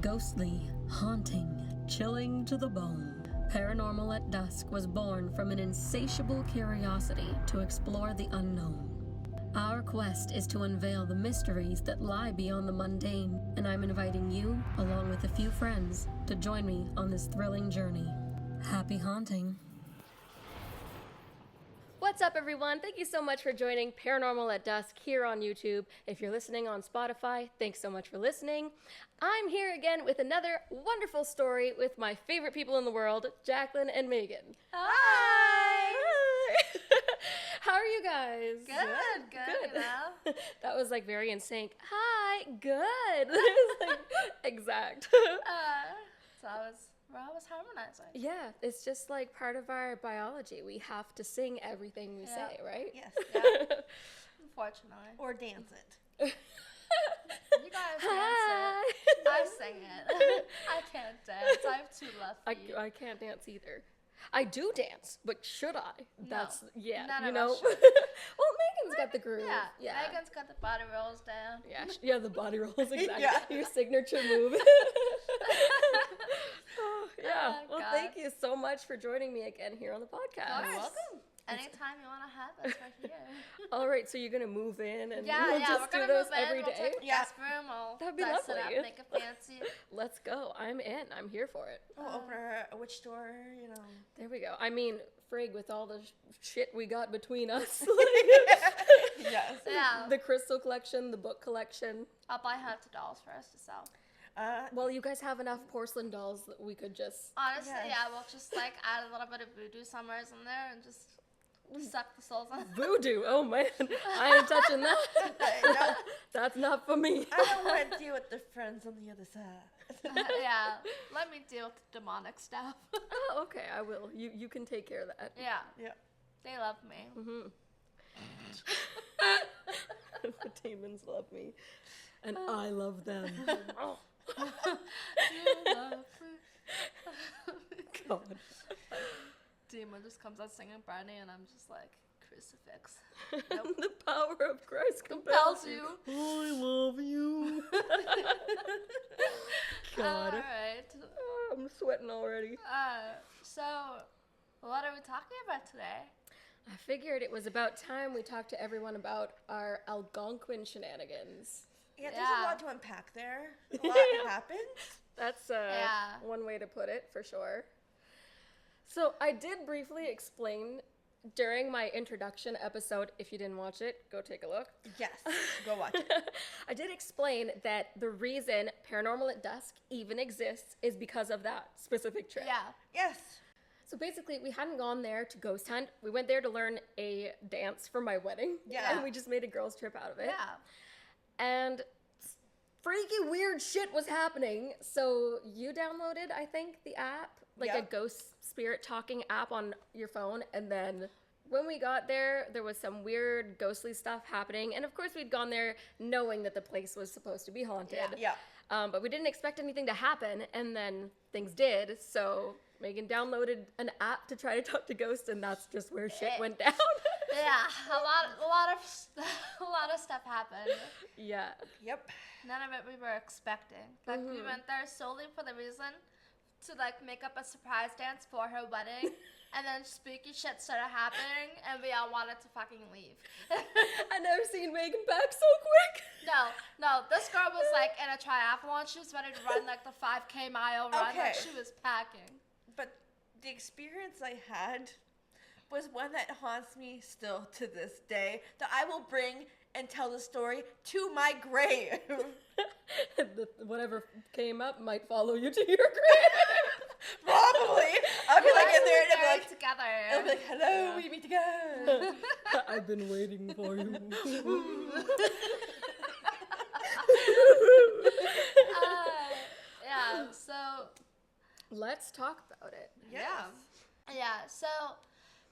Ghostly, haunting, chilling to the bone. Paranormal at Dusk was born from an insatiable curiosity to explore the unknown. Our quest is to unveil the mysteries that lie beyond the mundane, and I'm inviting you, along with a few friends, to join me on this thrilling journey. Happy haunting. What's up, everyone? Thank you so much for joining Paranormal at Dusk here on YouTube. If you're listening on Spotify, thanks so much for listening. I'm here again with another wonderful story with my favorite people in the world, Jacqueline and Megan. Hi! Hi! How are you guys? Good, you know? That was like very in sync. Hi, good. It was like exact. So we're always harmonizing. Yeah, it's just like part of our biology. We have to sing everything we say, right? Yes. Yeah. Unfortunately. Or dance it. You guys dance it. I sing it. I can't dance. I have two left feet. I can't dance either. I do dance, but should I? That's yeah. None you of know. us should. Well, Megan's got the groove. Yeah. Megan's got the body rolls down. Yeah, the body rolls exactly. Yeah. Your signature move. Oh, yeah. Oh, well, God. thank you so much for joining me again here on the podcast. You're welcome. Anytime you want to have us, we're here. All right, so you're gonna move in and Yeah, we'll we're just do gonna this move in. every We'll day. take the guest room. We'll That'd be dress it lovely. up, make it fancy. Let's go. I'm in. I'm here for it. We'll open a witch door, you know. There we go. I mean, frig, with all the shit we got between us. Yes. Yeah. The crystal collection, the book collection. I'll buy hundreds of dolls for us to sell. Well, you guys have enough porcelain dolls that we could just... Honestly, Yes. yeah, we'll just like add a little bit of voodoo somewhere in there and just suck the souls in. Voodoo. Oh, man. I ain't touching that. No, That's not for me. I don't want to deal with the friends on the other side. Yeah, let me deal with the demonic stuff. Oh, okay. I will. You can take care of that. Yeah, Yeah. they love me. The demons love me. And I love them. Oh, You love me. God. Demon just comes out singing Barney, and I'm just like, crucifix. The power of Christ Compels compels you. I love you. God. Alright. Oh, I'm sweating already. So, what are we talking about today? I figured it was about time we talked to everyone about our Algonquin shenanigans. Yeah, there's Yeah. a lot to unpack there. A lot happened. That's Yeah. one way to put it, for sure. So I did briefly explain during my introduction episode. If you didn't watch it, go take a look. Yes. Go watch it. I did explain that the reason Paranormal at Dusk even exists is because of that specific trip. Yeah. Yes. So basically, we hadn't gone there to ghost hunt. We went there to learn a dance for my wedding. Yeah. And we just made a girls' trip out of it. Yeah. And freaky weird shit was happening. So you downloaded, I think, the app, like a Yep. ghost spirit talking app on your phone. And then when we got there, there was some weird ghostly stuff happening. And of course, we'd gone there knowing that the place was supposed to be haunted. Yeah. But we didn't expect anything to happen. And then things did. So Megan downloaded an app to try to talk to ghosts. And that's just where shit went down. Yeah. A lot of stuff happened. Yeah. Yep. None of it we were expecting. Like, we went there solely for the reason to, like, make up a surprise dance for her wedding, and then spooky shit started happening, and we all wanted to fucking leave. I never seen Megan back so quick. No, this girl was, like, in a triathlon. She was ready to run, like, the 5K mile run. Okay. Like, she was packing. But the experience I had was one that haunts me still to this day, that I will bring and tell the story to my grave. Whatever came up might follow you to your grave. Probably. I'll be like in there and We're it'll be like, together. it'll be like, hello, we meet again. I've been waiting for you. Yeah, so... Let's talk about it. Yes. Yeah, so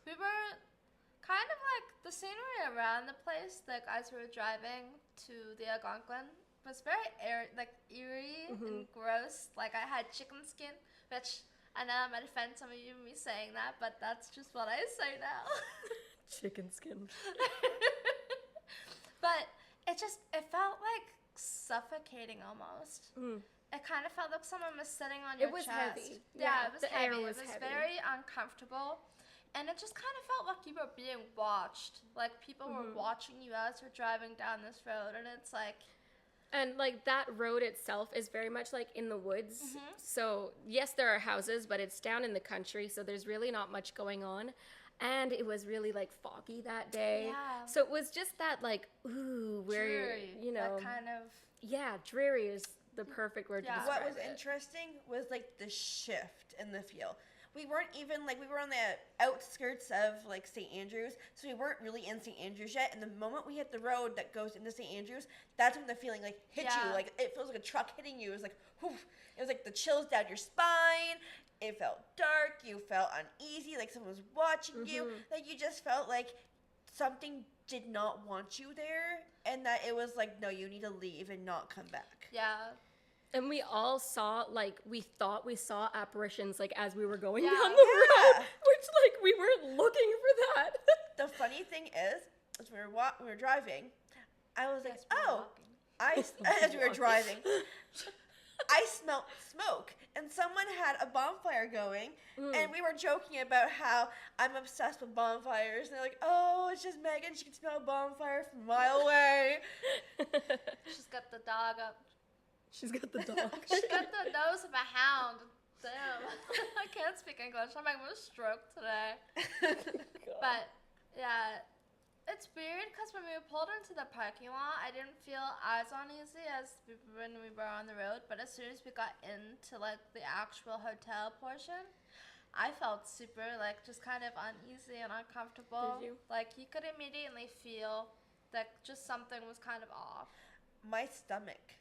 we were kind of like the scenery around the place, like as we were driving to the Algonquin, was very eerie and gross. Like I had chicken skin, which I know I might offend some of you me saying that, but that's just what I say now. Chicken skin. But it felt like suffocating almost. It kind of felt like someone was sitting on your It was chest. heavy. Yeah, it was the heavy. air was It was heavy. very uncomfortable. And it just kind of felt like you were being watched. Like people were watching you as you're driving down this road. And it's like... And like that road itself is very much like in the woods. So yes, there are houses, but it's down in the country. So there's really not much going on. And it was really like foggy that day. Yeah. So it was just that like, ooh, where, dreary, you know. that kind of... Yeah, dreary is the perfect word to Yeah. describe What was it. interesting was like the shift in the feel. We weren't even like, we were on the outskirts of like St. Andrews, so we weren't really in St. Andrews yet. And the moment we hit the road that goes into St. Andrews, that's when the feeling like hit you. Like it feels like a truck hitting you. It was like, whew. It was like the chills down your spine. It felt dark. You felt uneasy, like someone was watching you. Like you just felt like something did not want you there, and that it was like, no, you need to leave and not come back. Yeah. And we all saw, like, we thought we saw apparitions, like, as we were going Yeah. down the road, Yeah. which, like, we weren't looking for that. The funny thing is we were driving, I was like, Yes, we were oh, walking. as we were driving, I smelled smoke, and someone had a bonfire going, and we were joking about how I'm obsessed with bonfires, and they're like, oh, it's just Megan, she can smell a bonfire from a mile away. She's got the dog up. She's got the dog. She's got the nose of a hound. Damn. I can't speak English. I'm having a stroke today. But, yeah, it's weird because when we pulled into the parking lot, I didn't feel as uneasy as when we were on the road. But as soon as we got into, like, the actual hotel portion, I felt super, like, just kind of uneasy and uncomfortable. Did you? Like, you could immediately feel that just something was kind of off. My stomach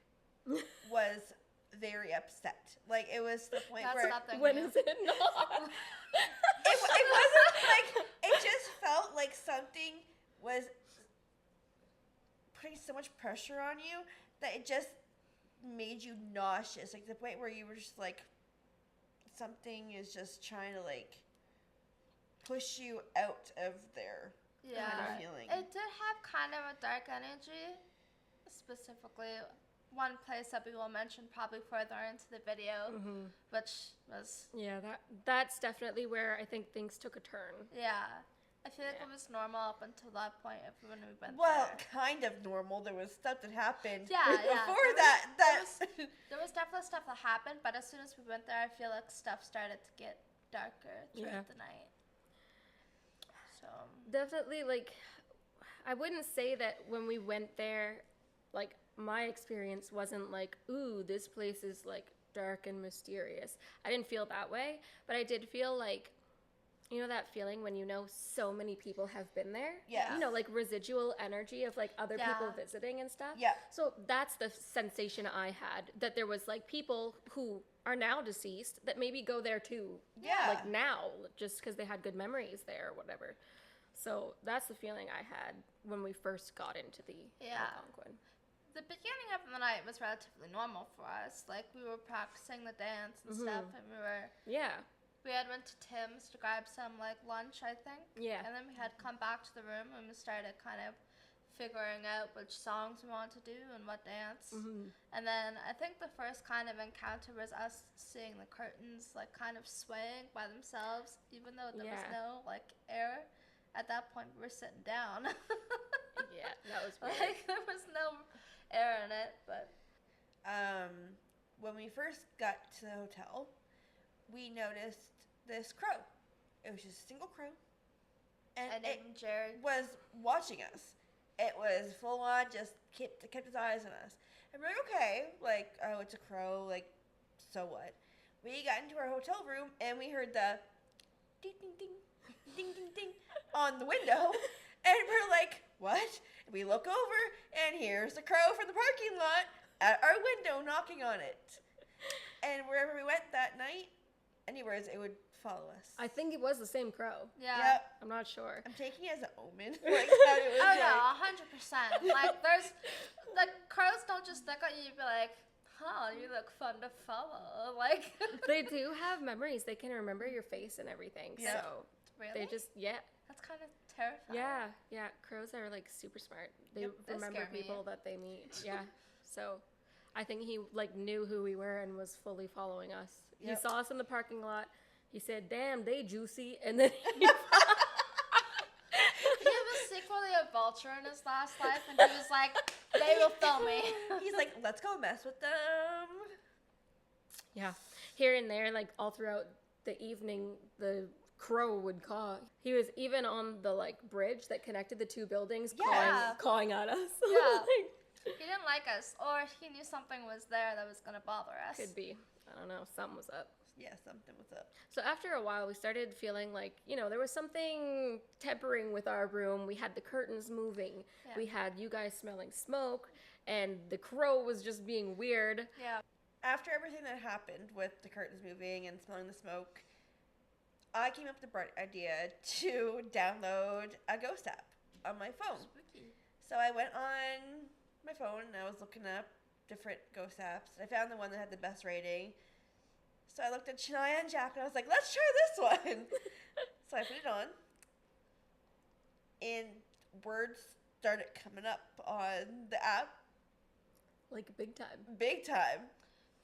was very upset. Like, it was the point That's where nothing When new. is it not? it wasn't like, it just felt like something was putting so much pressure on you that it just made you nauseous. Like the point where you were just like, something is just trying to like push you out of there. Yeah, kind of feeling. it did have kind of a dark energy. Specifically, one place that we will mention probably further into the video, which was Yeah, that's definitely where I think things took a turn. I feel like it was normal up until that point when we went Well, there. kind of normal. There was stuff that happened Yeah, before there was- that. There was definitely stuff that happened, but as soon as we went there, I feel like stuff started to get darker throughout the night. So Definitely, like, I wouldn't say that when we went there, like, my experience wasn't like, ooh, this place is, like, dark and mysterious. I didn't feel that way, but I did feel like, you know that feeling when you know so many people have been there? Yes. You know, like, residual energy of, like, other people Yeah. visiting and stuff? Yeah. So that's the sensation I had, that there was, like, people who are now deceased that maybe go there too. Yeah. Like, now, just because they had good memories there or whatever. So that's the feeling I had when we first got into the Yeah. Algonquin. the beginning of the night was relatively normal for us. Like we were practicing the dance and stuff, and Yeah. we had went to Tim's to grab some like lunch, I think. Yeah. And then we had come back to the room and we started kind of figuring out which songs we wanted to do and what dance. And then I think the first kind of encounter was us seeing the curtains like kind of swaying by themselves, even though there was Yeah. no like air. At that point, we were sitting down. Yeah, that was weird. Like there was no air in it, but When we first got to the hotel, we noticed this crow. It was just a single crow, and I it named Jared. was watching us. It was full on, just kept its eyes on us. And we're like, okay, like, oh, it's a crow, like, so what? We got into our hotel room and we heard the ding ding ding ding ding ding on the window, and we're like, what? And we look over and here's the crow from the parking lot at our window knocking on it. And wherever we went that night, anywhere, it would follow us. I think it was the same crow. Yeah. Yep. I'm not sure. I'm taking it as an omen. Like, how it was Oh like, no, 100%. Like there's, like crows don't just look at you and be like, "Huh, you look fun to follow." Like They do have memories. They can remember your face and everything. Yeah. So really, they just, that's kind of terrifying. yeah. Crows are like super smart. They Yep, they remember scare me. people that they meet. Yeah. So I think he like knew who we were and was fully following us. He Yep. saw us in the parking lot. He said, "Damn, they juicy," and then he He was secretly a vulture in his last life, and he was like, "They will film me." He's like, let's go mess with them. yeah, here and there, like all throughout the evening, the crow would caw. He was even on the like bridge that connected the two buildings, Yeah. cawing at us. Yeah. Like, He didn't like us, or he knew something was there that was gonna bother us. could be. I don't know. Something was up. Yeah, something was up. So after a while, we started feeling like, you know, there was something tempering with our room. We had the curtains moving. Yeah. We had you guys smelling smoke, and the crow was just being weird. Yeah. After everything that happened with the curtains moving and smelling the smoke, I came up with the bright idea to download a ghost app on my phone. Spooky. So I went on my phone and I was looking up different ghost apps. I found the one that had the best rating. So I looked at Shania and Jack and I was like, let's try this one. So I put it on. And words started coming up on the app Like big time. big time.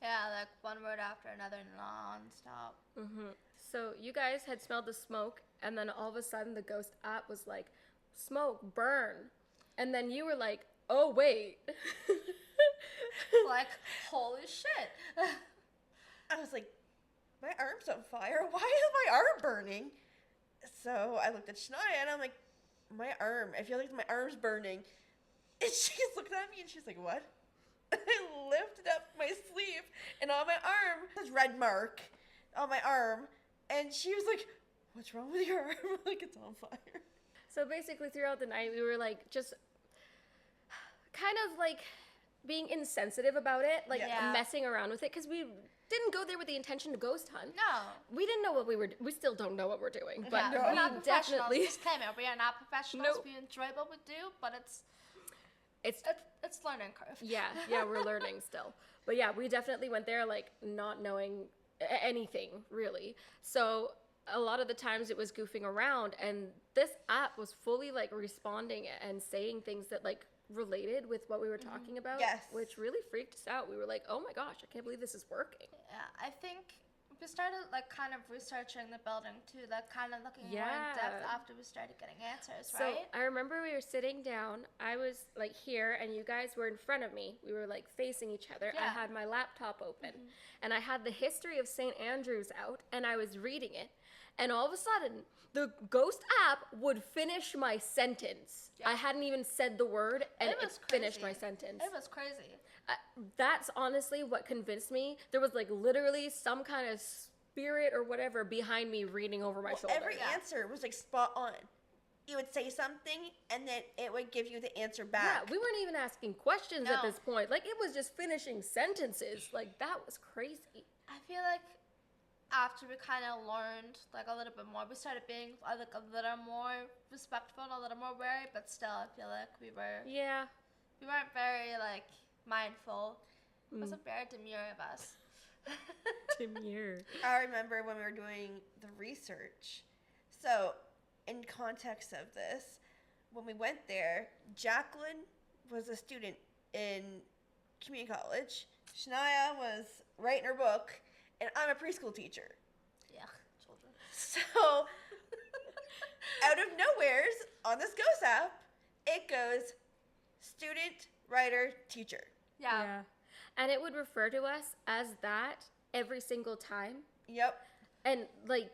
Yeah, like one word after another, non-stop. Mm-hmm. So you guys had smelled the smoke, and then all of a sudden the ghost app was like, smoke, burn. And then you were like, oh, wait. Like, holy shit. I was like, my arm's on fire. Why is my arm burning? So I looked at Shania and I'm like, my arm. I feel like my arm's burning. And she's looking at me and she's like, what? I lifted up my sleeve and on my arm, this red mark on my arm. And she was like, what's wrong with your arm? I'm like, it's on fire. So basically throughout the night, we were like, just kind of like being insensitive about it, like Yeah. messing around with it, because we didn't go there with the intention to ghost hunt. No. We didn't know what we were. We still don't know what we're doing, but Yeah, we're we not professionals. definitely. Disclaimer: we are not professionals. Nope. We enjoy what we do, but it's It's learning curve. yeah, we're learning still. But yeah, we definitely went there like not knowing anything really. So a lot of the times it was goofing around, and this app was fully like responding and saying things that like related with what we were talking about. Yes. Which really freaked us out. We were like, oh my gosh, I can't believe this is working. Yeah, I think we started like kind of researching the building too, like kind of looking more in depth Yeah. after we started getting answers, So right? I remember we were sitting down. I was like here, and you guys were in front of me. We were like facing each other. I Yeah. had my laptop open, and I had the history of St. Andrews out, and I was reading it. And all of a sudden, the ghost app would finish my sentence. Yeah. I hadn't even said the word, and It it, was finished my crazy. sentence. It was crazy. That's honestly what convinced me. There was like literally some kind of spirit or whatever behind me reading over my shoulder. Every answer was like spot on. You would say something and then it would give you the answer Yeah, back. we weren't even asking questions at No. this point. Like, it was just finishing sentences. Like, that was crazy. I feel like after we kind of learned like a little bit more, we started being like a little more respectful, a little more wary, but still, I feel like we Yeah. weren't very like mindful. It Mm. wasn't very demure of us. Demure. I remember when we were doing the research. So, in context of this, when we went there, Jacqueline was a student in community college. Shania was writing her book, and I'm a preschool teacher. Yeah, children. So, out of nowheres on this ghost app, it goes student, writer, teacher. Yeah. And it would refer to us as that every single time. Yep. And, like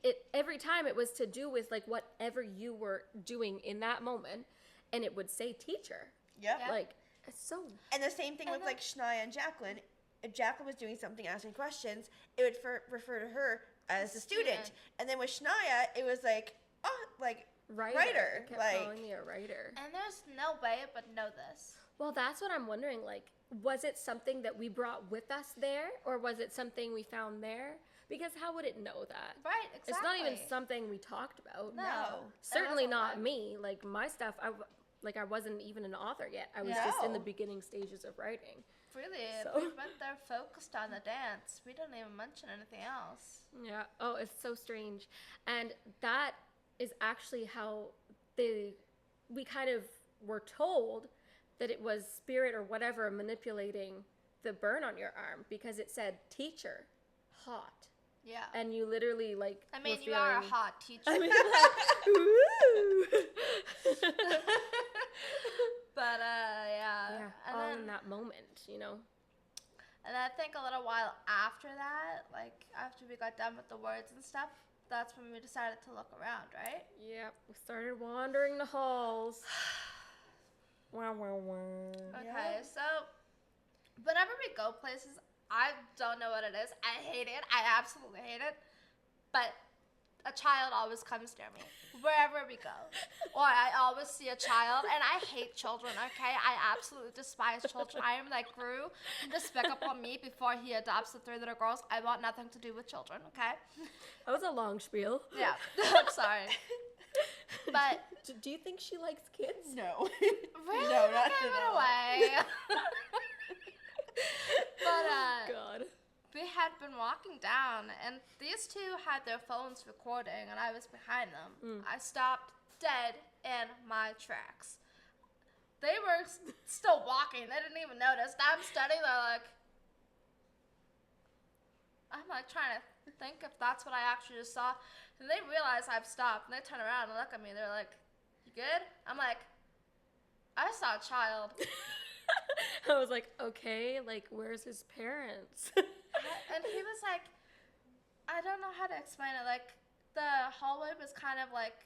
it every time it was to do with, like, whatever you were doing in that moment. And it would say teacher. Yep. Yeah. Like, it's so... And the same thing And with like Shania and Jacqueline. If Jacqueline was doing something, asking questions, it would refer to her as a student. Student. And then with Shania, it was like, oh, like Writer. It kept like calling me a writer. And there's no way but know this. Well, that's what I'm wondering. Like, was it something that we brought with us there, or was it something we found there? Because how would it know that? Right, exactly. It's not even something we talked about. No. Certainly It wasn't not one. me. Like, my stuff, I wasn't even an author yet. I was just in the No. beginning stages of writing. Really, So- we went there focused on the dance. We didn't even mention anything else. Yeah. Oh, it's so strange. And that is actually how we kind of were told that it was spirit or whatever manipulating the burn on your arm because it said teacher, hot. Yeah. And you literally like. I mean, were you are a feeling- hot teacher. I mean, like, woo! But yeah. Yeah, And all then, in that moment, you know. and I think a little while after that, like after we got done with the words and stuff, that's when we decided to look around, right? Yep, we started wandering the halls. Wow, wow, wow. Okay, so whenever we go places, I don't know what it is. I hate it. I absolutely hate it. But a child always comes near me wherever we go. Or I always see a child, and I hate children, okay? I absolutely despise children. I am like Gru from Despicable Me before he adopts the 3 little girls. I want nothing to do with children, okay? That was a long spiel. Yeah, I'm sorry. But Do you think she likes kids? No. really, No, we not gave at it all. away. But God. we had been walking down, and these two had their phones recording, and I was behind them. I stopped dead in my tracks. They were still walking. They didn't even notice. I'm standing there like, I'm like trying to think if that's what I actually just saw. And they realize I've stopped, and they turn around and look at me. They're like, you good? I'm like, I saw a child. I was like, okay, like, where's his parents? And he was like, I don't know how to explain it. Like, the hallway was kind of like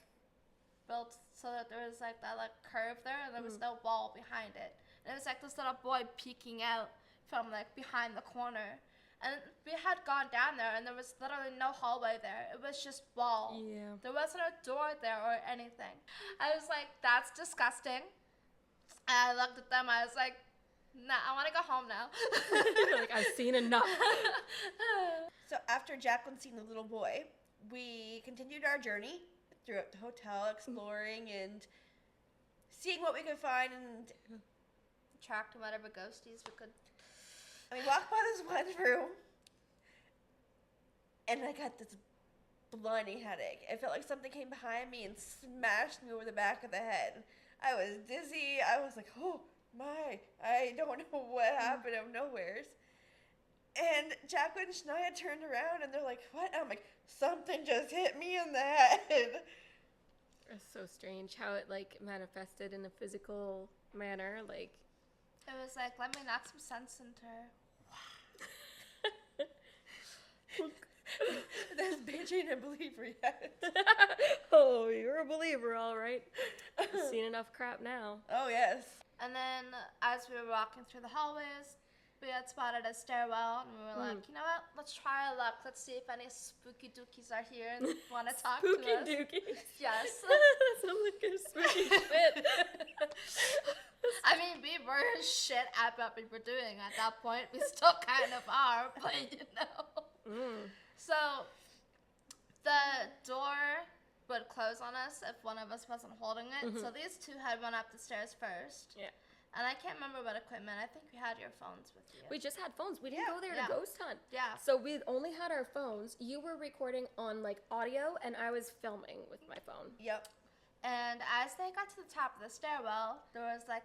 built so that there was like that like curve there, and there was no wall behind it. And it was like this little boy peeking out from like behind the corner. And we had gone down there, and there was literally no hallway there. It was just wall. Yeah. There wasn't a door there or anything. I was like, that's disgusting. And I looked at them. I was like, nah, I want to go home now. Like, I've seen enough. So after Jacqueline seen the little boy, we continued our journey throughout the hotel, exploring and seeing what we could find. And Attracting whatever ghosties we could. we walked by this one room, and I got this blinding headache. It felt like something came behind me and smashed me over the back of the head. I was dizzy. I was like, oh my, I don't know what happened out of nowheres. And Jacqueline and Shania turned around, and they're like, what? I'm like, something just hit me in the head. It's so strange how it, like, manifested in a physical manner. Like, It was like, let me knock some sense into her. This bitch ain't a believer yet. oh, you're a believer, all right. I've seen enough crap now. Oh, yes. And then as we were walking through the hallways, we had spotted a stairwell, and we were like, you know what? Let's try our luck. Let's see if any spooky dookies are here and want to talk Spooky to us. dookies. Yes. Sounds like a spooky shit. I mean, we were shit at what we were doing at that point. We still kind of are, but you know. So the door would close on us if one of us wasn't holding it. So these two had went up the stairs first. Yeah. And I can't remember what equipment. I think we had your phones with you. We just had phones. We didn't go there Yeah. to ghost hunt. Yeah. So we only had our phones. You were recording on, like, audio, and I was filming with my phone. Yep. And as they got to the top of the stairwell, there was like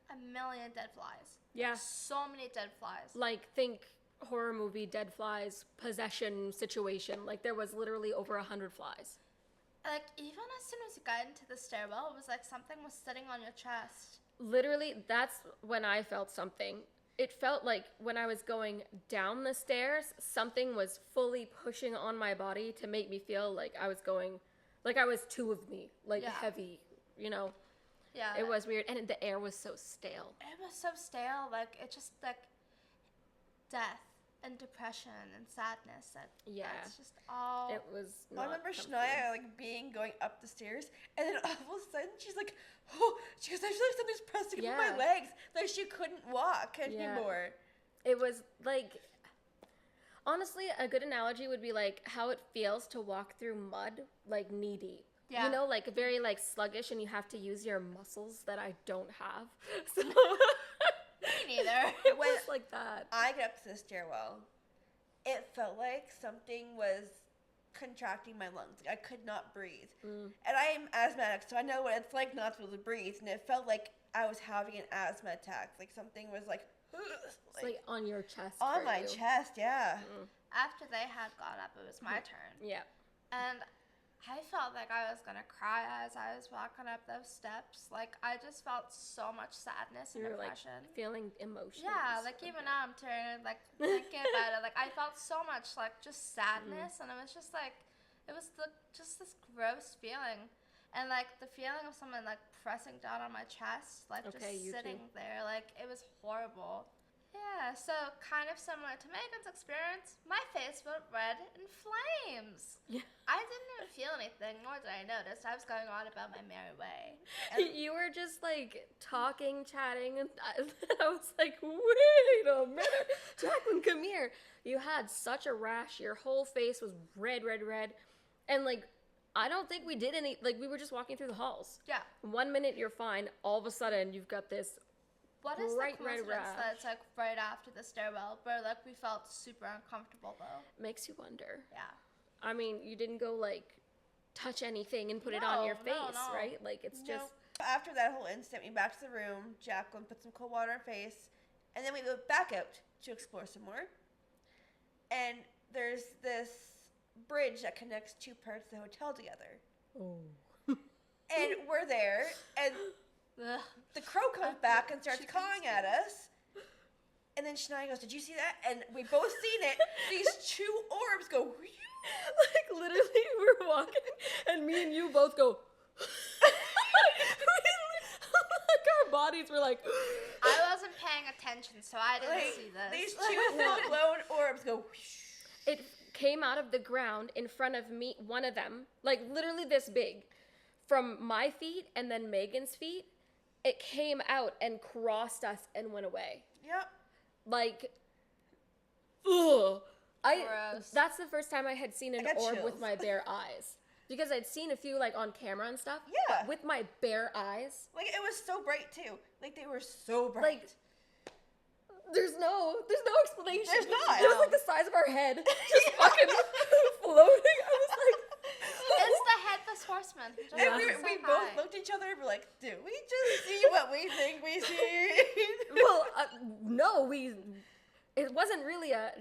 a million dead flies. Yeah. So many dead flies. Like, think horror movie, dead flies, possession situation. Like, there was literally over 100 flies. Like, even as soon as you got into the stairwell, it was like something was sitting on your chest. Literally, that's when I felt something. It felt like when I was going down the stairs, something was fully pushing on my body to make me feel like I was going, like I was two of me, like heavy, you know? Yeah. It was weird. And the air was so stale. It was so stale. Like, it just, like, death and depression and sadness. That's just all. It was I not remember comfy. Shania like going up the stairs, and then all of a sudden she's like, "Oh," she goes, "I feel like something's pressing up my legs." Like she couldn't walk anymore. It was like, honestly, a good analogy would be like how it feels to walk through mud, like knee deep. Yeah. You know, like very like sluggish, and you have to use your muscles that I don't have. So Me neither. it was like that. I got up to the stairwell. It felt like something was contracting my lungs. Like I could not breathe. And I am asthmatic, so I know what it's like not to be able to breathe. And it felt like I was having an asthma attack. Like something was like, It's like on your chest. on for my you. chest, yeah. After they had got up, it was my turn. Yeah. And I felt like I was gonna cry as I was walking up those steps. Like, I just felt so much sadness and You were like depression. feeling emotions. Yeah, like even now I'm turning, like thinking about it. Like, I felt so much like just sadness, and it was just like, it was just this gross feeling, and like the feeling of someone like pressing down on my chest, like Okay, just you sitting too. there. Like, it was horrible. Yeah, so kind of similar to Megan's experience, my face went red in flames. Yeah. I didn't even feel anything, nor did I notice. I was going on about my merry way. And You were just like talking, chatting, and I was like, wait a minute. Jacqueline, come here. You had such a rash. Your whole face was red, red, red. And like, I don't think we did any, like, we were just walking through the halls. yeah. 1 minute you're fine. All of a sudden, you've got this. What is Bright the red coincidence that rash. it's like right after the stairwell where like we felt super uncomfortable though? Makes you wonder. Yeah. I mean, you didn't go like touch anything and put it on your No, face, no. right? Like, it's No. just. After that whole incident, we went back to the room. Jacqueline put some cold water on her face, and then we went back out to explore some more. And there's this bridge that connects two parts of the hotel together. Oh. And we're there, and Ugh. the crow comes back and starts She cawing thinks at us. And then Shania goes, "Did you see that?" And we both seen it. These two orbs go. Like, literally, we're walking, and me and you both go. Like, our bodies were like. I wasn't paying attention, so I didn't Like, see this. these two full-blown orbs go. It came out of the ground in front of me, one of them, like literally this big, from my feet and then Megan's feet. It came out and crossed us and went away. Yep. Like, ugh. Gross. That's the first time I had seen an got orb chills. with my bare eyes. Because I'd seen a few like on camera and stuff. Yeah. But with my bare eyes, Like, it was so bright, too. Like, they were so bright. like, there's no explanation. There's not. It was like the size of our head, just fucking floating. I was like, It's the headless horseman. Just and Yeah. we so both high. looked at each other and were like, "Do we just see what we think we see?" well, no, it wasn't really a,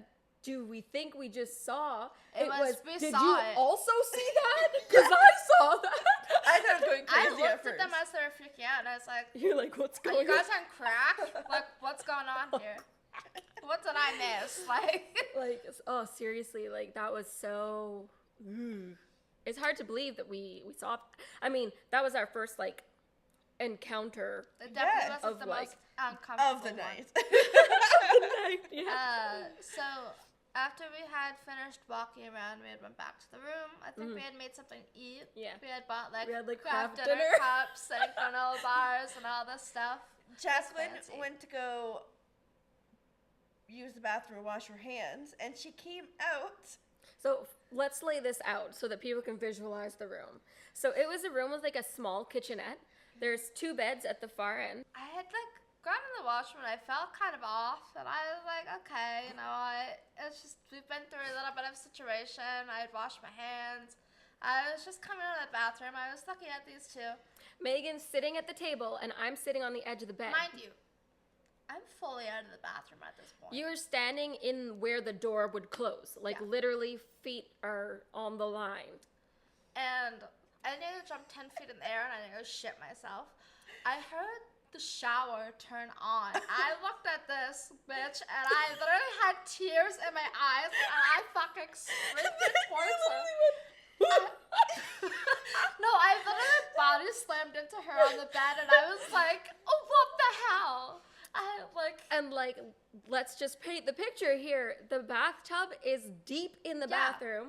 do we think we just saw? It was, we did saw you it. also see that? Because I saw that. I thought it was going I crazy at looked first. at them as they were freaking out, and I was like, You're like, what's "Are going you guys on? on crack? Like, what's going on here? What did I miss? Like, Like, oh, seriously, like, that was so, it's hard to believe that we saw, I mean, that was our first, like, encounter it definitely Yeah. wasn't Of, the like- most uncomfortable of the one. night. yeah. So after we had finished walking around, we had went back to the room. I think we had made something to eat. Yeah. We had bought like, We had, like, craft craft dinner dinner. cups and granola bars and all this stuff. Jacqueline fancy. went to go use the bathroom and wash her hands, and she came out. So let's lay this out so that people can visualize the room. So it was a room with like a small kitchenette. There's 2 beds at the far end. I had like gone in the washroom and I felt kind of off, and I was like, okay, you know, it's just we've been through a little bit of situation. I had washed my hands. I was just coming out of the bathroom. I was looking at these two. Megan's sitting at the table and I'm sitting on the edge of the bed. Mind you, I'm fully out of the bathroom at this point. You're standing in where the door would close. Like Yeah. literally feet are on the line. And I nearly jumped 10 feet in the air and I nearly shit myself. I heard the shower turn on. I looked at this bitch and I literally had tears in my eyes and I fucking sprinted towards her. No, I literally body slammed into her on the bed and I was like, oh, what the hell? And like, let's just paint the picture here. The bathtub is deep in the Yeah. bathroom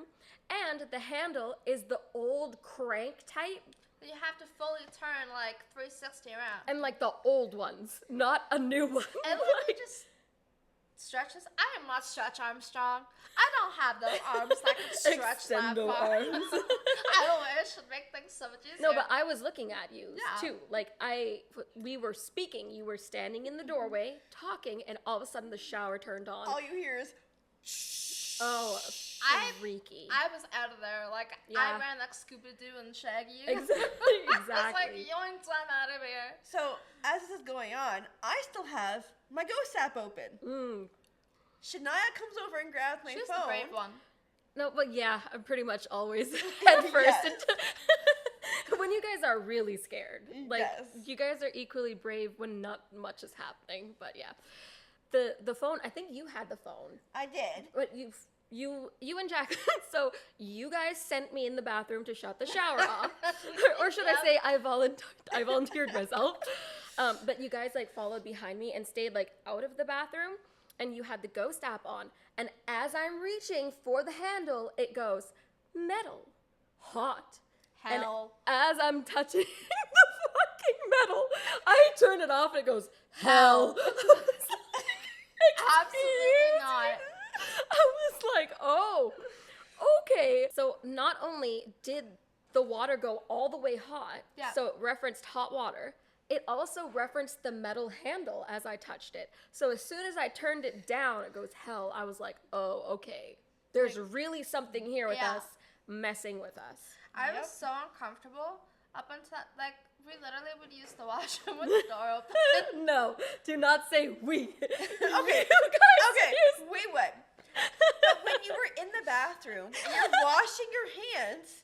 and the handle is the old crank type. You have to fully turn like 360 around. And like the old ones, not a new one. And like, just stretches. I am not Stretch Armstrong. I don't have those arms that can stretch that Extendo far. arms. I wish it'd make things so much easier. No, but I was looking at you Yeah. too. Like we were speaking. You were standing in the doorway talking, and all of a sudden the shower turned on. All you hear is shh. Oh, I- freaky. I was out of there. Like, Yeah. I ran like Scooby-Doo and Shaggy. Exactly. I was like, Exactly. yoinks, I'm out of here. So as this is going on, I still have my ghost app open. Shania comes over and grabs my She's phone. the brave one. No, but yeah, I'm pretty much always head first. Yes. When you guys are really scared. Like, Yes. you guys are equally brave when not much is happening. But yeah. The phone, I think you had the phone. I did. But you and Jacqueline, so you guys sent me in the bathroom to shut the shower off. Or should I say I volunteered myself. But you guys like followed behind me and stayed like out of the bathroom, and you had the ghost app on. And as I'm reaching for the handle, it goes, metal, hot. Hell. And as I'm touching the fucking metal, I turn it off and it goes, hell. Absolutely not. I was like, oh, okay. So not only did the water go all the way hot, Yeah. so it referenced hot water, it also referenced the metal handle as I touched it. So as soon as I turned it down, it goes hell. I was like, oh, okay. There's really something here with Yeah. us messing with us. I was so uncomfortable up until that, like, we literally would use the washroom with the door open. No, do not say we. Okay. You guys Okay, use- we would. But when you were in the bathroom and you're washing your hands,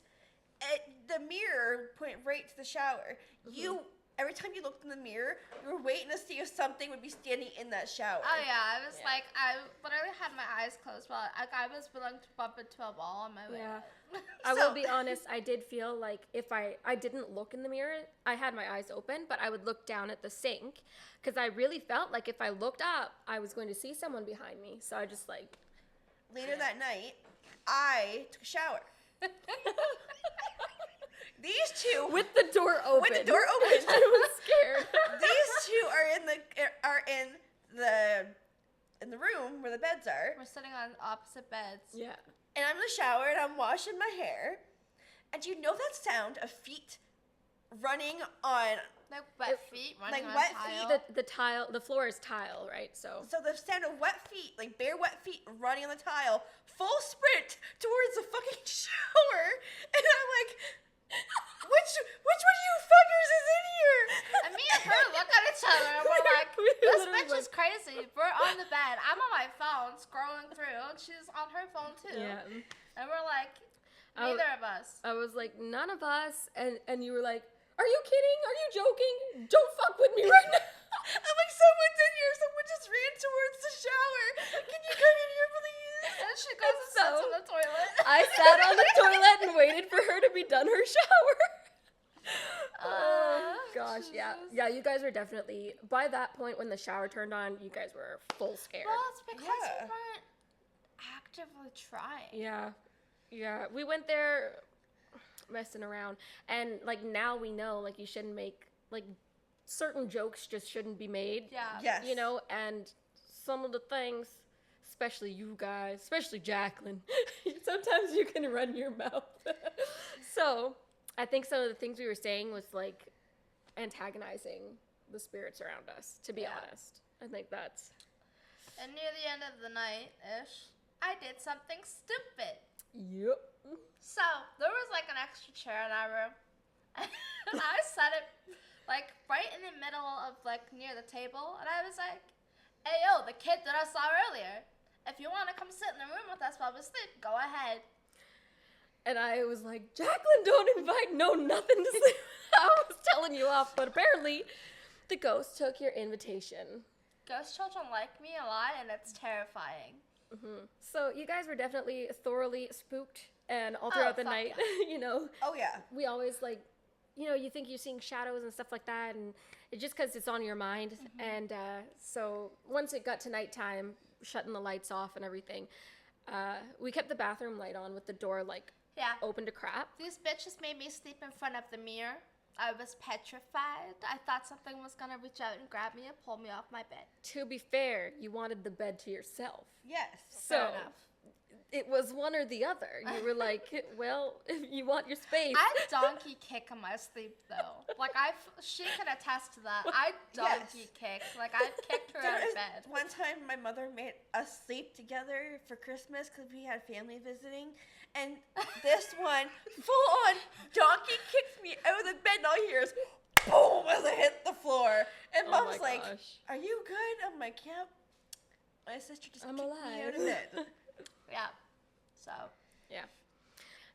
the mirror pointed right to the shower. You, every time you looked in the mirror, you were waiting to see if something would be standing in that shower. Oh yeah, I was Yeah. like, I literally had my eyes closed while I was willing to bump into a wall on my way. Yeah. out. I So- will be honest, I did feel like if I didn't look in the mirror, I had my eyes open, but I would look down at the sink because I really felt like if I looked up, I was going to see someone behind me. So I just like, Later that night, I took a shower. These two, with the door open. With the door open. I was scared. these two are in the room where the beds are. We're sitting on opposite beds. Yeah. And I'm in the shower and I'm washing my hair. And you know that sound of feet running on. Like wet feet running like on wet tile. The floor is tile, right? So So the sound of wet feet, like bare wet feet running on the tile, full sprint towards the fucking shower. And I'm like, which one of you fuckers is in here? And me and her look at each other and we're like, We this literally bitch is crazy. We're on the bed. I'm on my phone scrolling through and she's on her phone too. yeah. And we're like, I w- neither of us. I was like, none of us. And you were like, are you kidding? Are you joking? Don't fuck with me right now. I'm like, someone's in here. Someone just ran towards the shower. Can you come in here, please? And she goes and So, sits on the toilet. I sat on the toilet and waited for her to be done her shower. Oh gosh, yeah. Jesus. Yeah, you guys were definitely, by that point when the shower turned on, you guys were full scared. Well, it's because Yeah. we weren't actively trying. Yeah. Yeah. We went there messing around. And like now we know like you shouldn't make like certain jokes just shouldn't be made. Yeah. Yes. You know, and some of the things, especially you guys, especially Jacqueline, sometimes you can run your mouth. So I think some of the things we were saying was like antagonizing the spirits around us, to be Yeah. honest. I think that's And near the end of the night-ish, I did something stupid. yep. So, there was like an extra chair in our room. And I set it like right in the middle of like near the table. And I was like, hey yo, the kid that I saw earlier, if you want to come sit in the room with us while we sleep, go ahead. And I was like, Jacqueline, don't invite nothing to sleep. I was telling you off, but apparently the ghost took your invitation. Ghost children like me a lot and it's terrifying. So you guys were definitely thoroughly spooked, and all throughout the fuck night, you know, Oh, yeah. we always like, you know, you think you're seeing shadows and stuff like that, and it's just because it's on your mind. And so once it got to nighttime, shutting the lights off and everything, we kept the bathroom light on with the door like Yeah. open to crap. These bitches made me sleep in front of the mirror. I was petrified. I thought something was gonna reach out and grab me and pull me off my bed. To be fair, you wanted the bed to yourself. Yes. So enough. it was one or the other. You were like, well, if you want your space. I donkey kick in my sleep though. Like she can attest to that. I donkey kick. Like I've kicked her out of bed. One time, my mother made us sleep together for Christmas because we had family visiting, and this one full on donkey kicked me out of the bed, and all you hear is boom as I hit the floor. And Mom's like, "Are you good?" I'm like, "Yep." My sister just kicked me out of bed. Yeah. So. Yeah.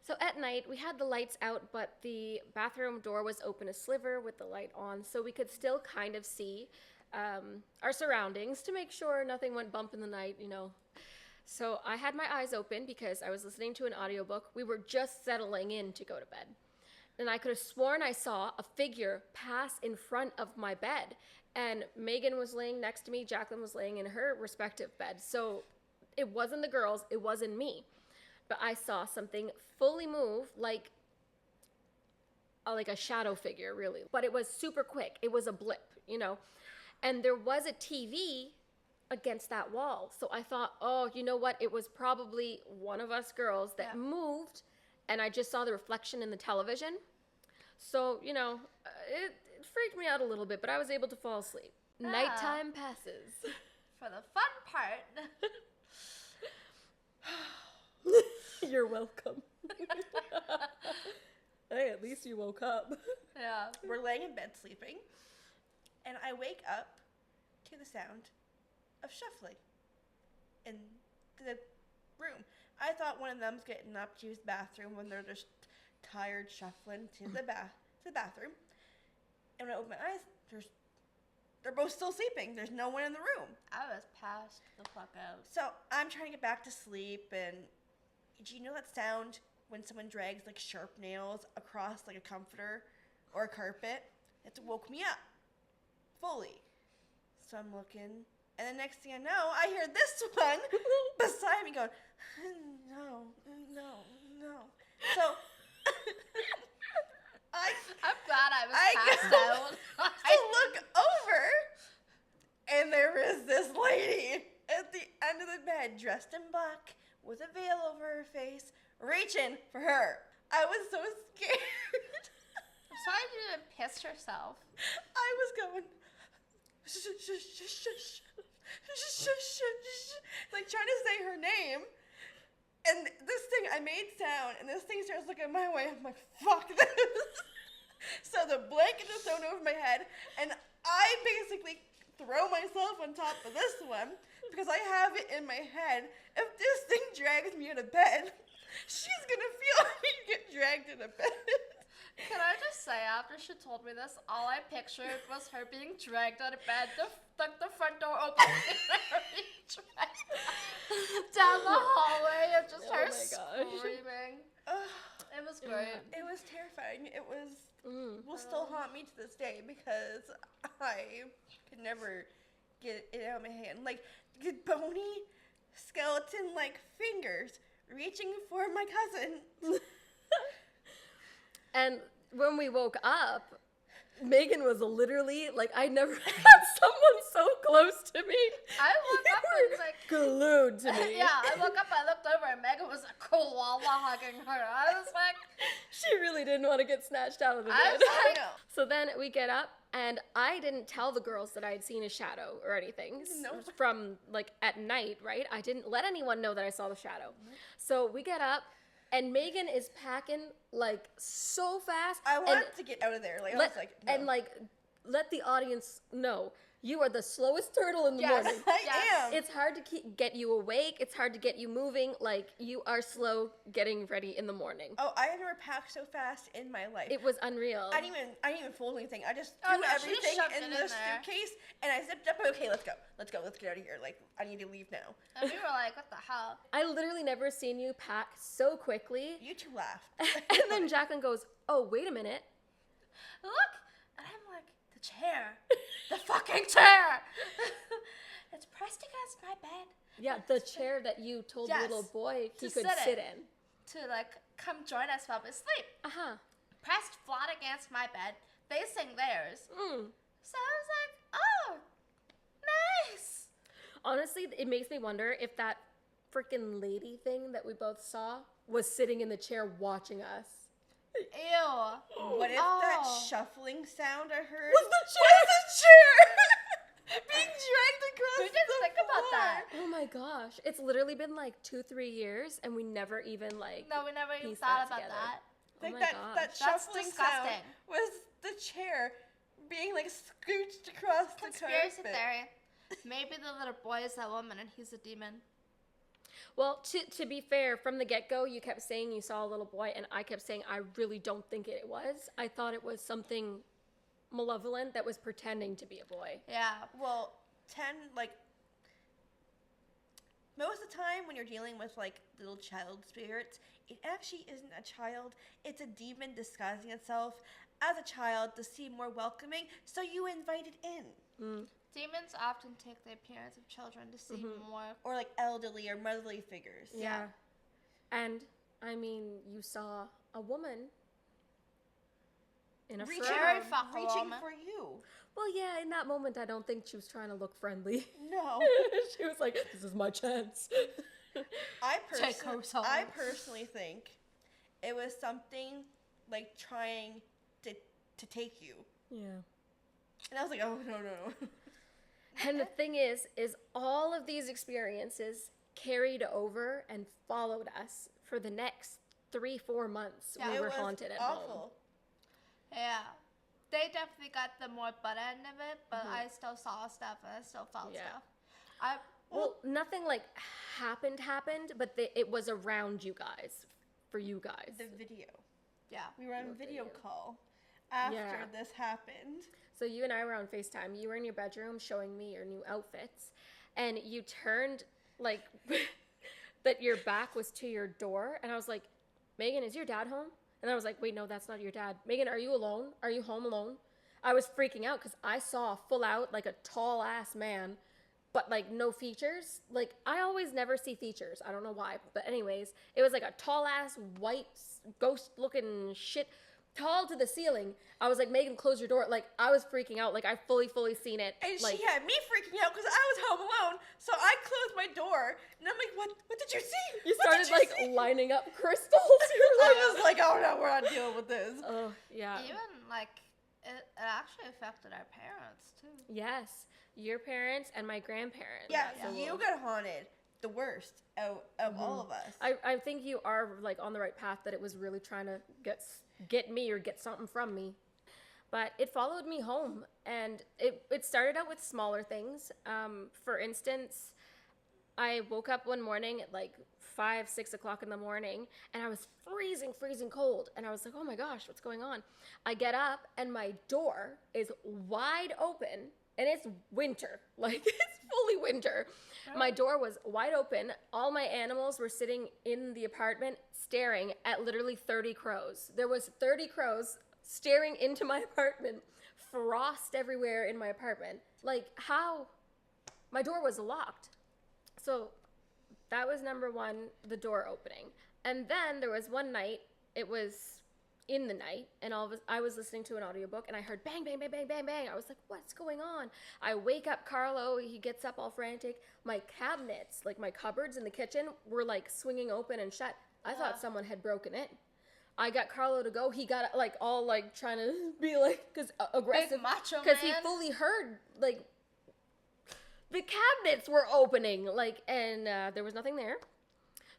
So at night, we had the lights out, but the bathroom door was open a sliver with the light on, so we could still kind of see our surroundings to make sure nothing went bump in the night, you know. So I had my eyes open because I was listening to an audiobook. We were just settling in to go to bed. And I could have sworn I saw a figure pass in front of my bed. And Megan was laying next to me. Jacqueline was laying in her respective bed. So it wasn't the girls. It wasn't me. But I saw something fully move like a shadow figure, really. But it was super quick. It was a blip, you know. And there was a TV against that wall. So I thought, oh, you know what? It was probably one of us girls that moved. And I just saw the reflection in the television. So, you know, it freaked me out a little bit, but I was able to fall asleep. Yeah. Nighttime passes. For the fun part. You're welcome. Hey, at least you woke up. Yeah. We're laying in bed sleeping, and I wake up to the sound of shuffling in the room. I thought one of them's getting up to use the bathroom when they're just tired shuffling to the bathroom. And when I open my eyes, they're both still sleeping. There's no one in the room. I was passed the fuck out. So I'm trying to get back to sleep, and do you know that sound when someone drags like sharp nails across like a comforter or a carpet? It woke me up fully. So I'm looking, and the next thing I know, I hear this one beside me going, no. So I'm glad I was passed out. I look over, and there is this lady at the end of the bed, dressed in black, with a veil over her face, reaching for her. I was so scared. I'm sorry you didn't piss yourself. I was going, shush, like trying to say her name. And this thing, I made sound, and this thing starts looking my way. I'm like, fuck this. So the blanket is thrown over my head, and I basically throw myself on top of this one because I have it in my head. If this thing drags me out of bed, she's gonna feel me get dragged out of bed. Can I just say, after she told me this, all I pictured was her being dragged out of bed, the front door open, and her being dragged down the hallway, and just her screaming. It was great. It was terrifying. It will still haunt me to this day because I could never get it out of my hand. Like, bony, skeleton-like fingers reaching for my cousin. And when we woke up, Megan was literally like, I never had someone so close to me. I woke up and like glued to me. Yeah, I woke up, I looked over, and Megan was a koala hugging her. I was like, she really didn't want to get snatched out of the bed. I was like, So then we get up, and I didn't tell the girls that I had seen a shadow or anything. No. From like at night, right? I didn't let anyone know that I saw the shadow. So we get up, and Megan is packing like so fast. I wanted to get out of there. Like, I was like, no. And like, let the audience know you are the slowest turtle in the morning. I am. It's hard to get you awake. It's hard to get you moving. Like, you are slow getting ready in the morning. Oh, I had never packed so fast in my life. It was unreal. I didn't even fold anything. I just threw everything in the suitcase, and I zipped up. Okay, let's go. Let's get out of here. Like, I need to leave now. and we were like, what the hell? I literally never seen you pack so quickly. You two laughed. And then Jacqueline goes, oh, wait a minute. Look! And I'm like, the chair. The fucking chair! It's pressed against my bed. Yeah, the chair that you told the little boy he could sit in. To, like, come join us while we sleep. Uh-huh. Pressed flat against my bed, facing theirs. Mm. So I was like, oh, nice! Honestly, it makes me wonder if that freaking lady thing that we both saw was sitting in the chair watching us. Ew. What if that shuffling sound I heard Was the chair being dragged across Who didn't the think about that? Oh my gosh. It's literally been like 2-3 years and we never even like No, we never even pieced thought that about together. that. Oh Like my that gosh. That's shuffling sound disgusting. was the chair being like scooched across the Conspiracy carpet. theory. Maybe the little boy is that woman and he's a demon. Well, to be fair, from the get-go, you kept saying you saw a little boy, and I kept saying I really don't think it was. I thought it was something malevolent that was pretending to be a boy. Yeah. Well, most of the time when you're dealing with like little child spirits, it actually isn't a child. It's a demon disguising itself as a child to seem more welcoming, so you invite it in. Demons often take the appearance of children to seem more. Or like elderly or motherly figures. Yeah. And, I mean, you saw a woman in a Reaching, frown. fuck a reaching woman. for you. Well, yeah, in that moment, I don't think she was trying to look friendly. No. She was like, this is my chance. I herself. personally think it was something like trying to take you. Yeah. And I was like, oh, no. And the thing is all of these experiences carried over and followed us for the next 3-4 months. Yeah. We It were was haunted at awful. home. Yeah. They definitely got the more butt end of it, but I still saw stuff and I still felt Yeah. stuff. Well, nothing like happened, but it was around you guys, for you guys. The video. Yeah. We were on video call after Yeah. this happened. So you and I were on FaceTime. You were in your bedroom showing me your new outfits, and you turned like that your back was to your door, and I was like, Megan, is your dad home? And I was like, wait, no, that's not your dad. Megan, are you alone? Are you home alone? I was freaking out because I saw full out like a tall ass man, but like no features. Like I always never see features. I don't know why. But anyways, it was like a tall ass white ghost looking shit, tall to the ceiling. I was like, Megan, close your door. Like I was freaking out. Like I fully seen it. And like, she had me freaking out because I was home alone. So I closed my door and I'm like, what did you see? you What did started like see?" lining up crystals. You were like, I was like, oh no, we're not dealing with this. oh yeah. Even like it actually affected our parents too. Yes, your parents and my grandparents. Yeah, So you got haunted the worst out of all of us. I think you are like on the right path, that it was really trying to get me or get something from me. But it followed me home, and it started out with smaller things. For instance, I woke up one morning at like 5-6 o'clock in the morning, and I was freezing cold, and I was like, oh my gosh, what's going on? I get up and my door is wide open, and it's winter. Like it's fully winter. My door was wide open. All my animals were sitting in the apartment staring at literally 30 crows. There was 30 crows staring into my apartment, frost everywhere in my apartment. Like how? My door was locked. So that was number one, the door opening. And then there was one night, it was in the night, and I was listening to an audiobook, and I heard bang, bang, bang, bang, bang, bang. I was like, what's going on? I wake up Carlo, he gets up all frantic. My cabinets, like my cupboards in the kitchen, were like swinging open and shut. I thought someone had broken in. I got Carlo to go. He got like all like trying to be like, because aggressive, Big macho because he man. fully heard like the cabinets were opening, like, and there was nothing there.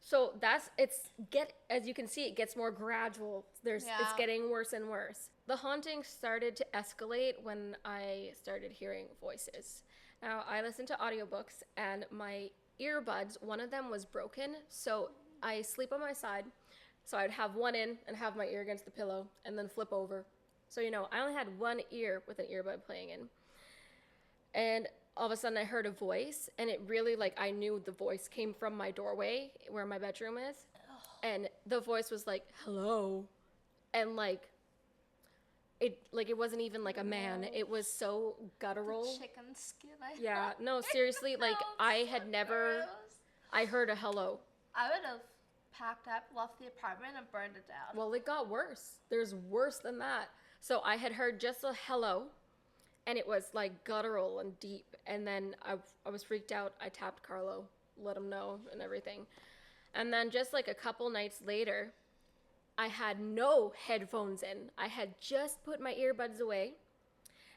So as you can see, it gets more gradual. It's Yeah. getting worse and worse. The haunting started to escalate when I started hearing voices. Now, I listen to audiobooks, and my earbuds, one of them was broken, so I sleep on my side. So I'd have one in and have my ear against the pillow and then flip over. So, I only had one ear with an earbud playing in. And all of a sudden I heard a voice, and it really, like, I knew the voice came from my doorway where my bedroom is. And the voice was like, hello. And like, it wasn't even like a man. It was so guttural. Chicken skin. Yeah, no, seriously, like I had never, I heard a hello. I would have packed up, left the apartment, and burned it down. Well, it got worse. There's worse than that. So I had heard just a hello, and it was like guttural and deep. And then I was freaked out. I tapped Carlo, let them know and everything. And then just like a couple nights later, I had no headphones in. I had just put my earbuds away,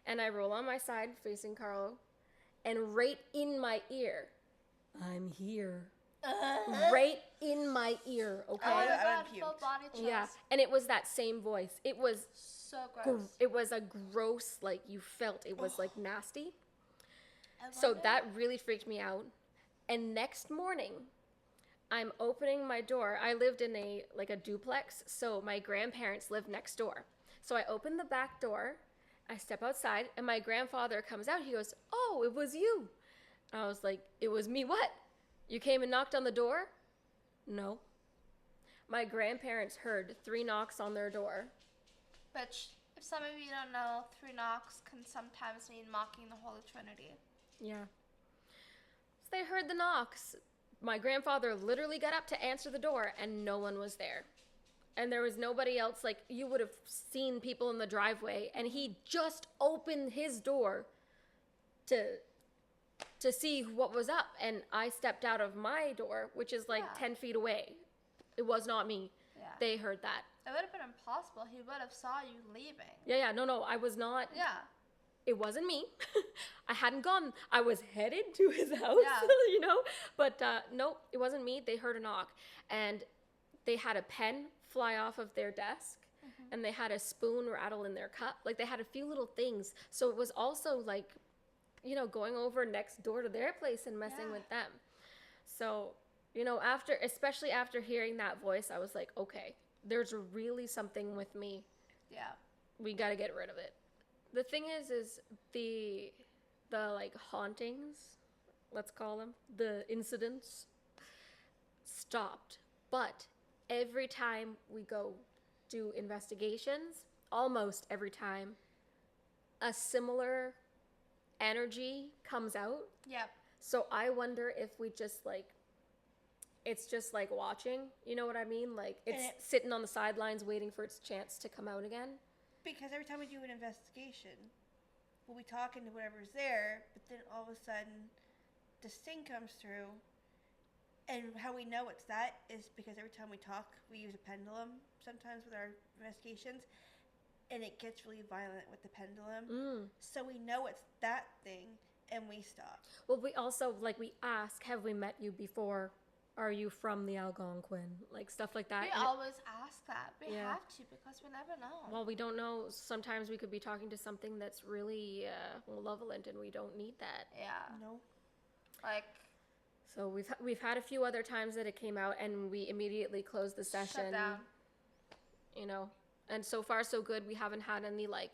and I roll on my side facing Carlo, and right in my ear, I'm here. Right in my ear, okay? Oh my I god, would full puked. body chills. Yeah, and it was that same voice. It was So gross. it was a gross, like, you felt it was like nasty. I So wonder- that really freaked me out. And next morning, I'm opening my door. I lived in a duplex, so my grandparents lived next door. So I open the back door, I step outside, and my grandfather comes out. He goes, "Oh, it was you." I was like, "It was me what? You came and knocked on the door?" No. My grandparents heard 3 knocks on their door. Which, if some of you don't know, 3 knocks can sometimes mean mocking the Holy Trinity. Yeah. So they heard the knocks. My grandfather literally got up to answer the door, and no one was there. And there was nobody else. Like, you would have seen people in the driveway, and he just opened his door to see what was up. And I stepped out of my door, which is like Yeah. 10 feet away. It was not me. Yeah. They heard that. It would have been impossible. He would have saw you leaving. Yeah, no, I was not. Yeah. It wasn't me. I hadn't gone. I was headed to his house, Yeah. But nope, it wasn't me. They heard a knock, and they had a pen fly off of their desk, and they had a spoon rattle in their cup. Like, they had a few little things. So it was also like, going over next door to their place and messing Yeah. with them. So, especially after hearing that voice, I was like, okay, there's really something with me. Yeah. We got to get rid of it. The thing is the like hauntings, let's call them, the incidents stopped. But every time we go do investigations, almost every time, a similar energy comes out. Yep. So I wonder if we just it's just like watching, you know what I mean? Like, it's sitting on the sidelines waiting for its chance to come out again. Because every time we do an investigation, we'll be talking to whatever's there, but then all of a sudden, this thing comes through, and how we know it's that is because every time we talk, we use a pendulum sometimes with our investigations, and it gets really violent with the pendulum. So we know it's that thing, and we stop. Well, we also, we ask, have we met you before? Are you from the Algonquin? Like, stuff like that. We And always ask that. We Yeah. have to, because we never know. well, we don't know. Sometimes we could be talking to something that's really malevolent, and we don't need that. Yeah. No. Like, So we've had a few other times that it came out, and we immediately closed the session. shut down. And so far so good. We haven't had any I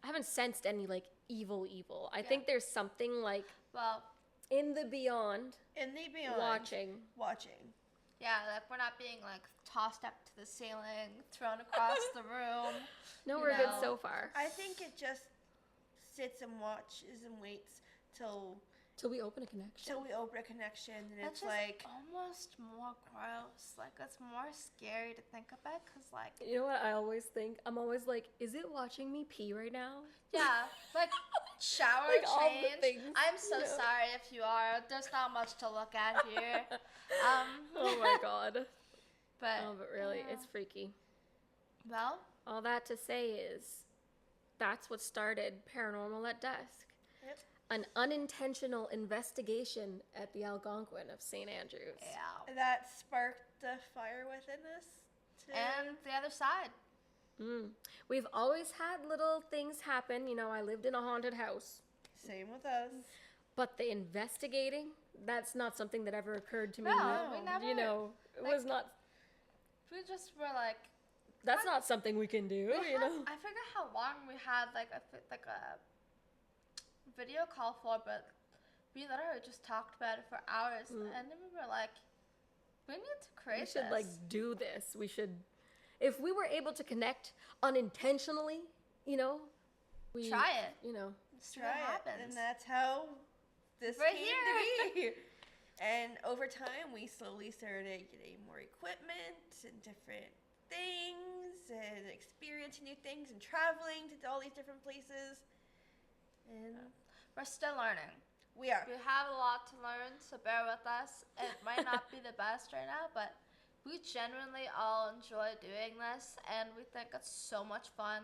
haven't sensed any evil. I think there's something Well, in the beyond In the beyond. watching. yeah, like, we're not being, like, tossed up to the ceiling, thrown across the room. No, You we're good know. so far. I think it just sits and watches and waits till Till we open a connection. we open a connection, and That's it's just like, almost more gross. Like, it's more scary to think about, because, like, You know what I always think? I'm always like, is it watching me pee right now? yeah, like, shower Like, all the change. things, I'm so you know. sorry if you are. There's not much to look at here. Oh my god. But, Oh, but really, yeah. it's freaky. Well, All that to say is, that's what started Paranormal at Dusk. Yep. An unintentional investigation at the Algonquin of St. Andrews. yeah. that sparked the fire within us. And the other side. We've always had little things happen. I lived in a haunted house. Same with us. But the investigating, that's not something that ever occurred to me. No, we never. It was not, We just were like, that's not something we can do, I forget how long we had like a video call for, but we literally just talked about it for hours, and then we were like, we need to create We should this. do this. We should, if we were able to connect unintentionally, we Try it. See Try what it. happens. And that's how this We're came to be. And over time, we slowly started getting more equipment and different things and experiencing new things and traveling to all these different places. And We're still learning. We are. We have a lot to learn, so bear with us. It might not be the best right now, but we genuinely all enjoy doing this, and we think it's so much fun.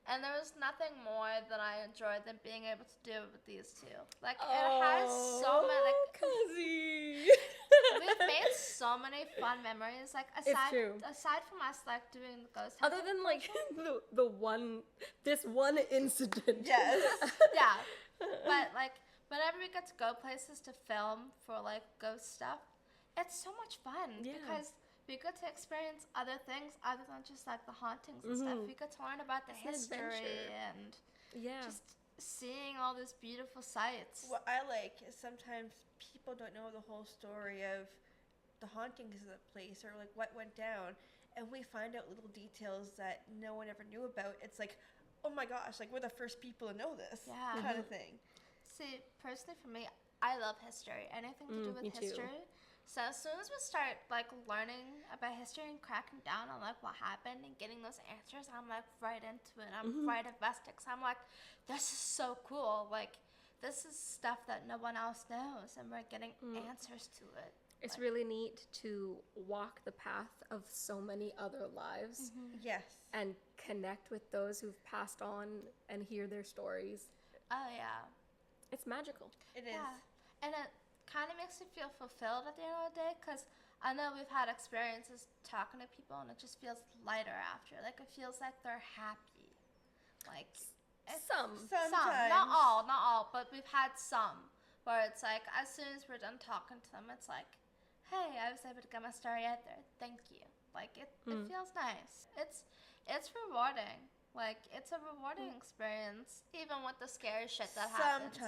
And there was nothing more that I enjoyed than being able to do it with these two. Like, it has so many, like, Cuzzy. we've made so many fun memories. Like, true. aside from us, like, doing the ghost Other hunting than like this one incident. Yes. yeah. But like whenever we get to go places to film for like ghost stuff, it's so much fun because we get to experience other things other than just like the hauntings and stuff. We get to learn about the history and just seeing all these beautiful sights. What I like is sometimes people don't know the whole story of the hauntings of the place or like what went down, and we find out little details that no one ever knew about. It's like, oh my gosh, like we're the first people to know this kind of thing. See, personally for me, I love history. Anything to do with history. Too. So as soon as we start like learning about history and cracking down on like what happened and getting those answers, I'm like right into it. I'm right invested. I'm like, this is so cool. Like, this is stuff that no one else knows, and we're getting answers to it. It's really neat to walk the path of so many other lives. Yes. And connect with those who've passed on and hear their stories. Oh yeah. It's magical. It is. Yeah. And it kind of makes me feel fulfilled at the end of the day, because I know we've had experiences talking to people and it just feels lighter after. Like, it feels like they're happy. Like, Sometimes. Not all, but we've had some where it's like, as soon as we're done talking to them, it's like, hey, I was able to get my story out there. Thank you. Like, it feels nice. It's rewarding. Like, it's a rewarding experience, even with the scary shit that happens.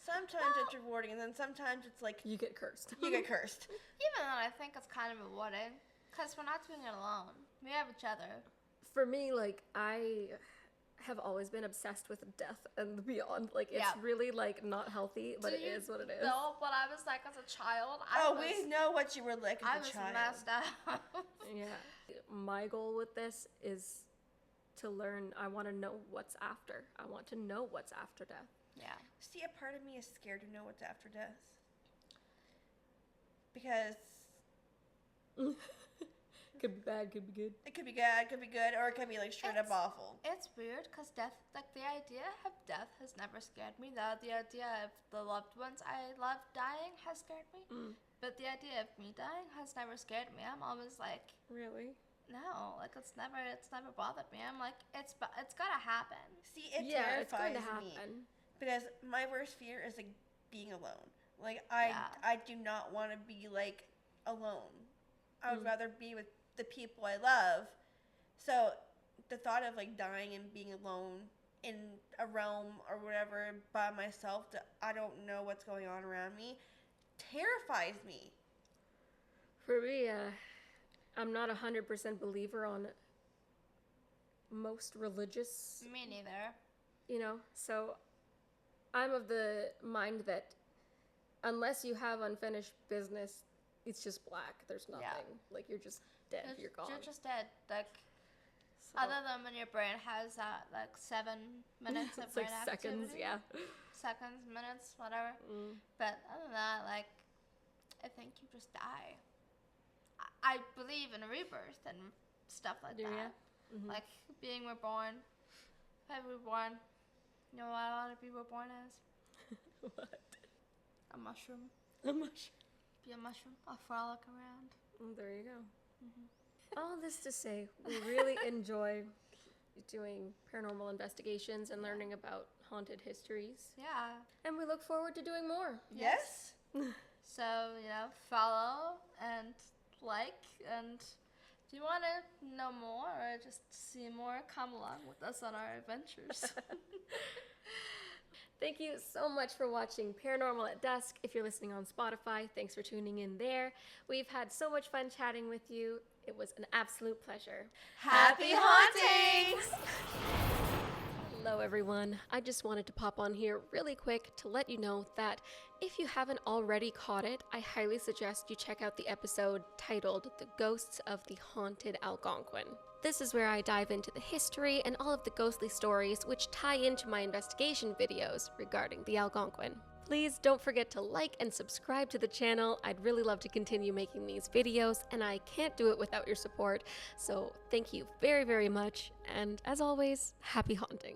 Sometimes it's rewarding, and then sometimes it's like You get cursed. you get cursed. Even though I think it's kind of rewarding, because we're not doing it alone. We have each other. For me, like, I have always been obsessed with death and beyond. Like, it's really, like, not healthy, but it is what it is. No, what I was like as a child. We know what you were like as a child. I was messed up. Yeah. My goal with this is to learn. I want to know what's after. I want to know what's after death. Yeah. See, a part of me is scared to know what's after death. Because could be bad, could be good. it could be good, or it could be like straight up awful. It's weird because death, like the idea of death has never scared me. The idea of the loved ones I love dying has scared me. But the idea of me dying has never scared me. I'm always like, really? No, like it's never bothered me. I'm like, it's gotta happen. See, it it's going terrifies to me happen. because my worst fear is like being alone. Like I do not want to be like alone. I would rather be with the people I love. So the thought of like dying and being alone in a realm or whatever by myself that I don't know what's going on around me terrifies me. For me, I'm not 100% believer on most religious, Me neither. so I'm of the mind that unless you have unfinished business, it's just black. There's nothing. Yeah. Like, you're just dead. You're gone. You're just dead. Like, So, other than when your brain has like 7 minutes of it's brain like seconds, activity. Seconds, minutes, whatever. But other than that, like, I think you just die. I believe in rebirth and stuff like that. Like being reborn. If I were reborn, you know what I want to be reborn as? What? A mushroom. A mushroom. Be a mushroom. I'll frolic around. There you go. All this to say, we really enjoy doing paranormal investigations and learning about haunted histories. Yeah. And we look forward to doing more. Yes? So, follow and like, and if you want to know more or just see more, come along with us on our adventures. Thank you so much for watching Paranormal at Dusk. If you're listening on Spotify, thanks for tuning in there. We've had so much fun chatting with you. It was an absolute pleasure. Happy hauntings! Hello, everyone. I just wanted to pop on here really quick to let you know that if you haven't already caught it, I highly suggest you check out the episode titled The Ghosts of the Haunted Algonquin. This is where I dive into the history and all of the ghostly stories which tie into my investigation videos regarding the Algonquin. Please don't forget to like and subscribe to the channel. I'd really love to continue making these videos, and I can't do it without your support. So thank you very, very much. And as always, happy haunting.